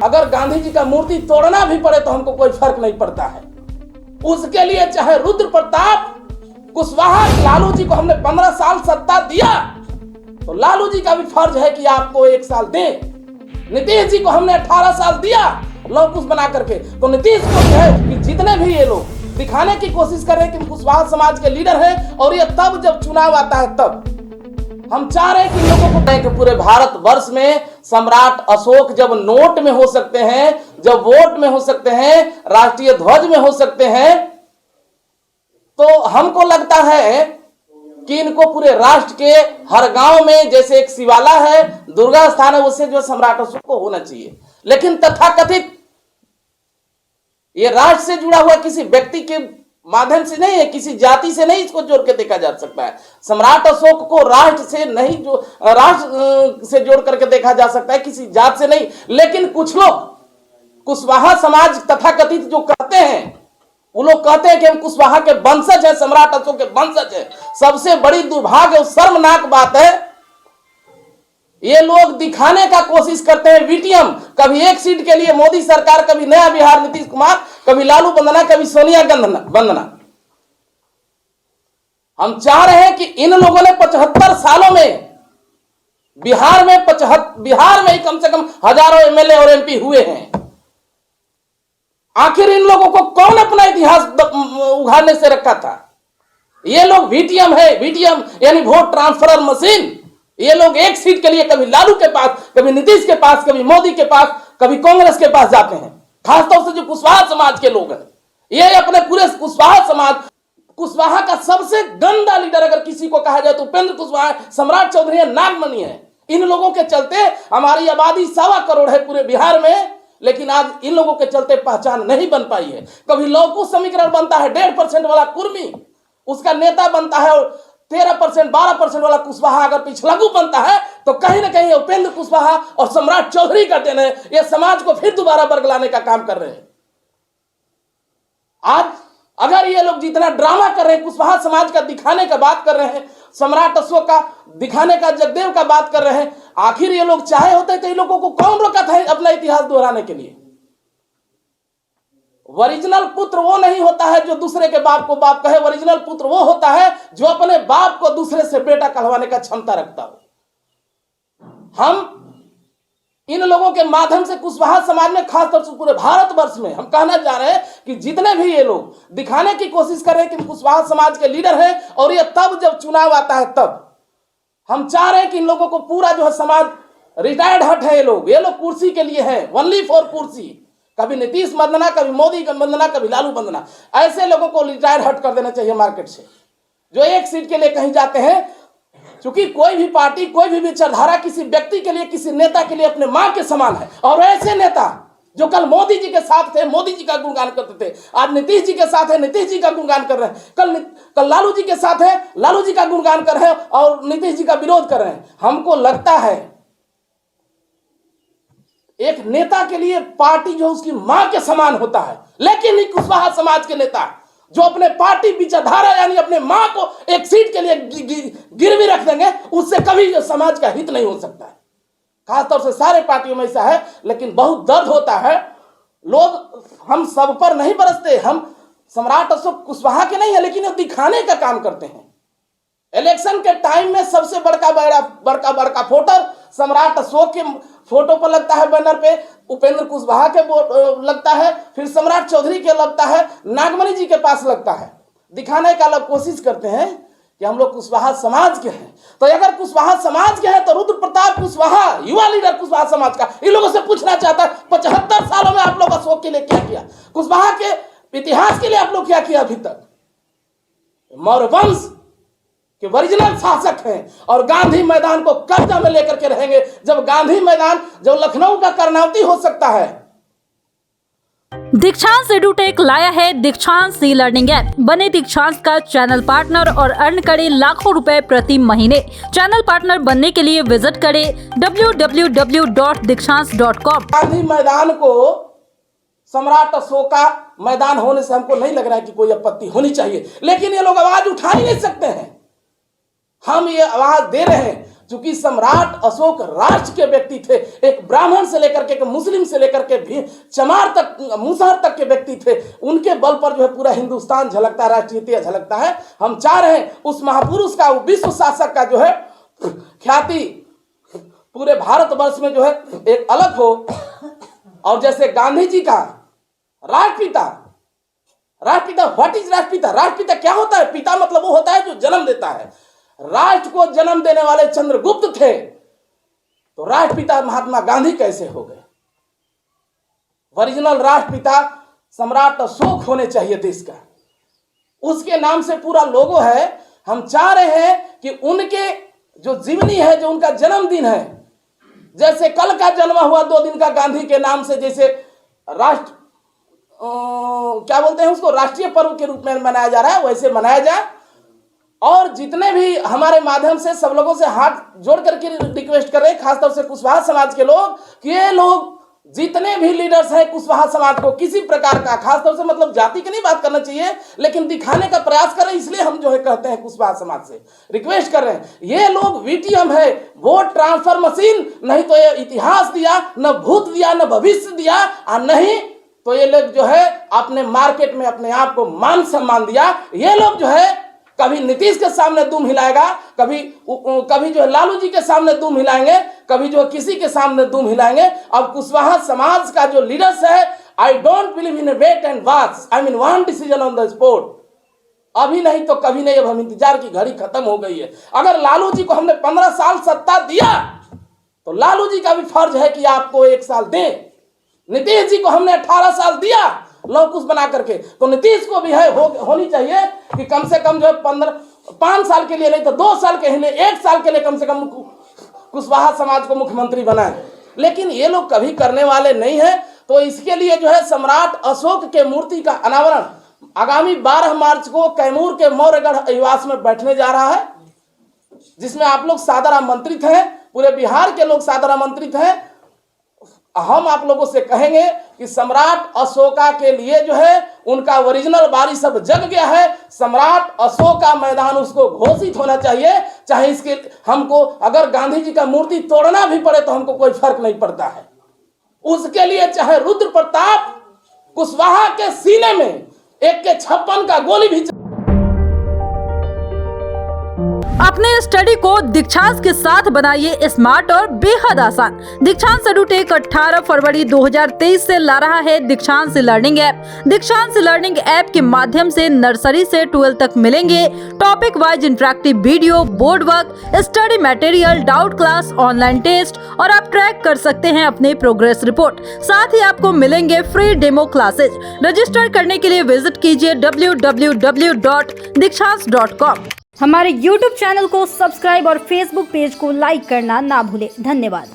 अगर गांधी जी का मूर्ति तोड़ना भी पड़े तो हमको कोई फर्क नहीं पड़ता है। उसके लिए चाहे रुद्र प्रताप कुशवाहा, लालू जी को हमने 15 साल सत्ता दिया तो लालू जी का भी फर्ज है कि आपको 1 साल दें। नीतीश जी को हमने 18 साल दिया लौकुश बना करके, तो नीतीश को भी है कि जितने भी ये लोग दिखाने की कोशिश कर रहे हैं कि कुशवाहा समाज के लीडर हैं, और ये तब जब चुनाव आता है तब हम चाह रहे हैं कि लोगों को कि पूरे भारत वर्ष में सम्राट अशोक जब नोट में हो सकते हैं, जब वोट में हो सकते हैं, राष्ट्रीय ध्वज में हो सकते हैं, तो हमको लगता है कि इनको पूरे राष्ट्र के हर गांव में, जैसे एक शिवाला है, दुर्गा स्थान है, उससे जो सम्राट अशोक को होना चाहिए। लेकिन तथाकथित ये राष्ट्र से जुड़ा हुआ किसी व्यक्ति के माध्यम से नहीं है, किसी जाति से नहीं इसको जोड़ के देखा जा सकता है। सम्राट अशोक को राष्ट्र से नहीं, जो राष्ट्र से जोड़ करके देखा जा सकता है, किसी जात से नहीं। लेकिन कुछ लोग कुशवाहा समाज तथाकथित जो कहते हैं, वो लोग कहते हैं कि हम कुशवाहा के वंशज हैं, सम्राट अशोक के वंशज हैं। सबसे बड़ी दुर्भाग्य और शर्मनाक बात है, ये लोग दिखाने का कोशिश करते हैं वीटीएम, कभी एक सीट के लिए मोदी सरकार, कभी नया बिहार नीतीश कुमार, कभी लालू वंदना, कभी सोनिया वंदना। हम चाह रहे हैं कि इन लोगों ने 75 सालों में बिहार में ही कम से कम हजारों एमएलए और एमपी हुए हैं। आखिर इन लोगों को कौन अपना इतिहास उघाड़ने से रखा था? ये लोग वीटीएम है, वीटीएम यानी वोट ट्रांसफर मशीन। ये लोग एक सीट के लिए कभी लालू के पास, कभी नीतीश के पास, कभी मोदी के पास, कभी कांग्रेस के पास जाते हैं। खासतौर से जो कुशवाहा समाज के लोग हैं, ये अपने पूरे कुशवाहा समाज, कुशवाहा का सबसे गंदा लीडर अगर किसी को कहा जाए तो उपेंद्र कुशवाहा, सम्राट चौधरी है, नागमणि है। इन लोगों के चलते हमारी आबादी 1.25 करोड़ है पूरे बिहार में, लेकिन आज इन लोगों के चलते पहचान नहीं बन पाई है। कभी लौकुश समीकरण बनता है 1.5% वाला कुर्मी, उसका नेता बनता है, और 13% 12% वाला कुशवाहा अगर पिछलगू बनता है तो कहीं ना कहीं उपेंद्र कुशवाहा और सम्राट चौधरी का देन है। ये समाज को फिर दोबारा बरगलाने का काम कर रहे हैं। आज अगर ये लोग जितना ड्रामा कर रहे हैं, कुशवाहा समाज का दिखाने का बात कर रहे हैं, सम्राट अशोक का दिखाने का, जगदेव का बात कर रहे हैं, आखिर ये लोग चाहे होते तो इन लोगों को कौन रोका था अपना इतिहास दोहराने के लिए? ओरिजिनल पुत्र वो नहीं होता है जो दूसरे के बाप को बाप कहे। ओरिजिनल पुत्र वो होता है जो अपने बाप को दूसरे से बेटा कहलवाने का क्षमता रखता हो। हम इन लोगों के माध्यम से कुशवाहा समाज में, खासतौर से पूरे भारतवर्ष में, हम कहना चाह रहे हैं कि जितने भी ये लोग दिखाने की कोशिश कर रहे हैं कि कुशवाहा समाज के लीडर हैं, और ये तब जब चुनाव आता है तब हम चाह रहे हैं कि इन लोगों को पूरा जो है समाज रिटायर्ड हट है। ये लोग कुर्सी के लिए हैं, ओनली फॉर कुर्सी। कभी नीतीश वंदना, कभी मोदी वंदना, कभी लालू वंदना। ऐसे लोगों को रिटायर हट कर देना चाहिए मार्केट से, जो एक सीट के लिए कहीं जाते हैं। क्योंकि कोई भी पार्टी, कोई भी विचारधारा किसी व्यक्ति के लिए, किसी नेता के लिए अपने मां के समान है। और ऐसे नेता जो कल मोदी जी के साथ थे, मोदी जी का गुणगान करते थे, आज नीतीश जी के साथ है, नीतीश जी का गुणगान कर रहे हैं। कल लालू जी के साथ है, लालू जी का गुणगान कर रहे हैं, और नीतीश जी का विरोध कर रहे हैं। हमको लगता है एक नेता के लिए पार्टी जो उसकी मां के समान होता है, लेकिन कुशवाहा समाज के नेता जो अपने पार्टी विचारधारा यानी अपने मां को एक सीट के लिए गिरवी रख देंगे, उससे कभी समाज का हित नहीं हो सकता है। खासतौर से सारे पार्टियों में ऐसा है, लेकिन बहुत दर्द होता है। लोग हम सब पर नहीं बरसते, हम सम्राट अशोक कुशवाहा के नहीं है, लेकिन वो दिखाने का काम करते हैं। इलेक्शन के टाइम में सबसे बड़का फोटो सम्राट अशोक के फोटो पर लगता है, बैनर पे उपेंद्र कुशवाहा के लगता है, फिर सम्राट चौधरी के लगता है, नागमणि जी के पास लगता है। दिखाने का लोग कोशिश करते हैं कि हम लोग कुशवाहा समाज के हैं। तो अगर कुशवाहा समाज के हैं तो रुद्र प्रताप कुशवाहा, युवा लीडर कुशवाहा समाज का, इन लोगों से पूछना चाहता है 75 सालों में आप लोग अशोक के लिए क्या किया, कुशवाहा के इतिहास के लिए आप लोग क्या किया अभी तक? मौर्य वंश कि ओरिजिनल शासक हैं और गांधी मैदान को कब्जा में लेकर के रहेंगे। जब गांधी मैदान, जब लखनऊ का कर्णावती हो सकता है। दीक्षांत एडुटेक लाया है दीक्षांत ई लर्निंग ऐप। बने दीक्षांत का चैनल पार्टनर और अर्न करे लाखों रुपए प्रति महीने। चैनल पार्टनर बनने के लिए विजिट करें www.dikshans.com। गांधी मैदान को सम्राट अशोक का मैदान होने से हमको नहीं लग रहा है कि कोई आपत्ति होनी चाहिए, लेकिन ये लोग आवाज उठा ही नहीं सकते हैं। हम ये आवाज दे रहे हैं चूंकि सम्राट अशोक राष्ट्र के व्यक्ति थे, एक ब्राह्मण से लेकर के, एक मुस्लिम से लेकर के भी चमार तक, मुसहर तक के व्यक्ति थे, उनके बल पर जो है पूरा हिंदुस्तान झलकता है, राष्ट्रीयता झलकता है। हम चाह रहे हैं उस महापुरुष का, विश्व शासक का जो है ख्याति पूरे भारतवर्ष में जो है एक अलग हो। और जैसे गांधी जी का राष्ट्रपिता, व्हाट इज राष्ट्रपिता? राष्ट्रपिता क्या होता है? पिता मतलब वो होता है जो जन्म देता है। राष्ट्र को जन्म देने वाले चंद्रगुप्त थे, तो राष्ट्रपिता महात्मा गांधी कैसे हो गए? ओरिजिनल राष्ट्रपिता सम्राट अशोक होने चाहिए देश का, उसके नाम से पूरा लोगो है। हम चाह रहे हैं कि उनके जो जीवनी है, जो उनका जन्मदिन है, जैसे कल का जन्म हुआ 2 दिन का गांधी के नाम से, जैसे राष्ट्र क्या बोलते हैं उसको, राष्ट्रीय पर्व के रूप में मनाया जा रहा है, वैसे मनाया जाए। और जितने भी हमारे माध्यम से सब लोगों से हाथ जोड़ करके रिक्वेस्ट कर रहे हैं, खासतौर से कुशवाहा समाज के लोग, कि ये लोग जितने भी लीडर्स हैं कुशवाहा समाज को किसी प्रकार का, खासतौर से मतलब जाति की नहीं बात करना चाहिए, लेकिन दिखाने का प्रयास करें। इसलिए हम जो है कहते हैं कुशवाहा समाज से रिक्वेस्ट कर रहे हैं, ये लोग वीटीएम है, वोट ट्रांसफर मशीन, नहीं तो ये इतिहास दिया, न भूत दिया, न भविष्य दिया, और नहीं तो ये लोग जो है अपने मार्केट में अपने आप को मान सम्मान दिया। ये लोग जो है कभी नीतीश के सामने दुम हिलाएगा, कभी जो है लालू जी के सामने दुम हिलाएंगे, कभी जो है किसी के सामने दुम हिलाएंगे। अब कुशवाहा समाज का जो लीडर्स है, I don't believe in wait and watch, I mean one decision on the spot. अभी नहीं तो कभी नहीं, अब हम इंतजार की घड़ी खत्म हो गई है। अगर लालू जी को हमने 15 साल सत्ता दिया, तो लालू जी का भी फर्ज है कि आपको 1 साल दें। नीतीश जी को हमने 18 साल दिया लौकुश बना करके, तो नीतीश को भी है होनी चाहिए कि कम से कम जो है 5 साल के लिए, नहीं तो 2 साल के लिए, 1 साल के लिए कम से कम कुशवाहा समाज को मुख्यमंत्री बनाए। लेकिन ये लोग कभी करने वाले नहीं है। तो इसके लिए जो है सम्राट अशोक के मूर्ति का अनावरण आगामी 12 मार्च को कैमूर के मौर्यगढ़ निवास में बैठने जा रहा है, जिसमें आप लोग सादर आमंत्रित हैं, पूरे बिहार के लोग सादर आमंत्रित हैं। हम आप लोगों से कहेंगे कि सम्राट अशोका के लिए जो है उनका ओरिजिनल वारिस अब जग गया है। सम्राट अशोका मैदान उसको घोषित होना चाहिए। चाहे इसके हमको अगर गांधी जी का मूर्ति तोड़ना भी पड़े तो हमको कोई फर्क नहीं पड़ता है। उसके लिए चाहे रुद्र प्रताप कुशवाहा के सीने में 1/56 का गोली भी। अपने स्टडी को दीक्षांत के साथ बनाइए स्मार्ट और बेहद आसान। दीक्षांत एडुटेक 18 फरवरी 2023 से ला रहा है Dikshant learning app. Dikshant learning app के माध्यम से नर्सरी से 12 तक मिलेंगे topic wise interactive video, board work, study material, doubt class, online test और आप ट्रैक कर सकते हैं अपने प्रोग्रेस रिपोर्ट। साथ ही आपको मिलेंगे फ्री डेमो क्लासेज। रजिस्टर करने के लिए विजिट कीजिए www.dikshaans.com। हमारे YouTube चैनल को सब्सक्राइब और Facebook पेज को लाइक करना ना भूलें। धन्यवाद।